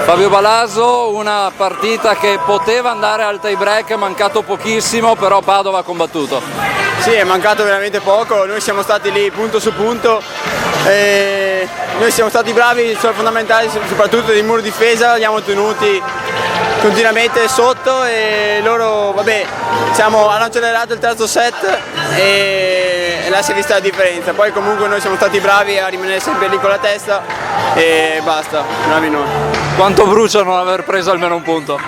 Fabio Balaso, una partita che poteva andare al tie break, è mancato pochissimo, però Padova ha combattuto. Sì, è mancato veramente poco, noi siamo stati lì punto su punto, noi siamo stati bravi sui fondamentali, soprattutto dei muro difesa, li abbiamo tenuti continuamente sotto e loro, hanno accelerato il terzo set e là si è vista la differenza. Poi comunque noi siamo stati bravi a rimanere sempre lì con la testa e basta, bravi noi. Quanto brucia non aver preso almeno un punto?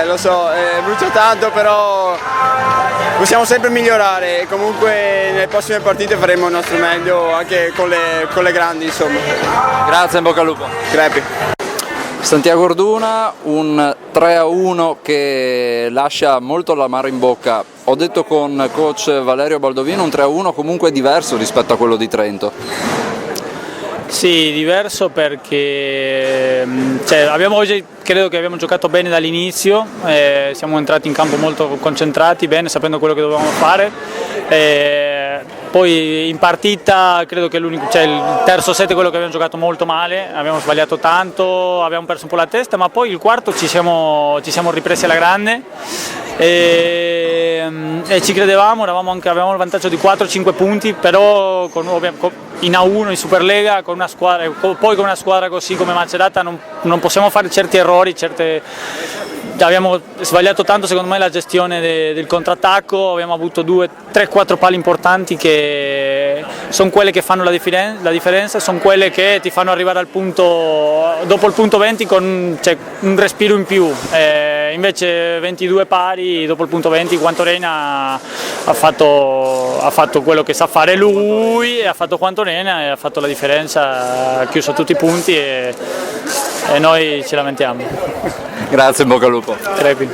Lo so, brucia tanto, però possiamo sempre migliorare e comunque nelle prossime partite faremo il nostro meglio anche con le grandi, insomma. Grazie, in bocca al lupo. Crepi. Santiago Orduna, un 3-1 che lascia molto l'amaro in bocca. Ho detto con coach Valerio Baldovino, un 3-1 comunque diverso rispetto a quello di Trento. Sì, diverso perché oggi credo che abbiamo giocato bene dall'inizio, siamo entrati in campo molto concentrati, bene, sapendo quello che dovevamo fare. Poi in partita credo che il terzo set è quello che abbiamo giocato molto male, abbiamo sbagliato tanto, abbiamo perso un po' la testa, ma poi il quarto ci siamo ripresi alla grande e ci credevamo, avevamo il vantaggio di 4-5 punti, però in A1 in Superlega con una squadra così come Macerata non possiamo fare certi errori, abbiamo sbagliato tanto secondo me la gestione del contrattacco, abbiamo avuto 2, 3, 4 palle importanti che sono quelle che fanno la differenza, sono quelle che ti fanno arrivare al punto, dopo il punto 20 con un respiro in più, invece 22 pari, dopo il punto 20 Quanto Reina ha fatto quello che sa fare lui, ha fatto Quanto Reina e ha fatto la differenza, ha chiuso tutti i punti e noi ci lamentiamo. Grazie, in bocca al lupo. Crepi.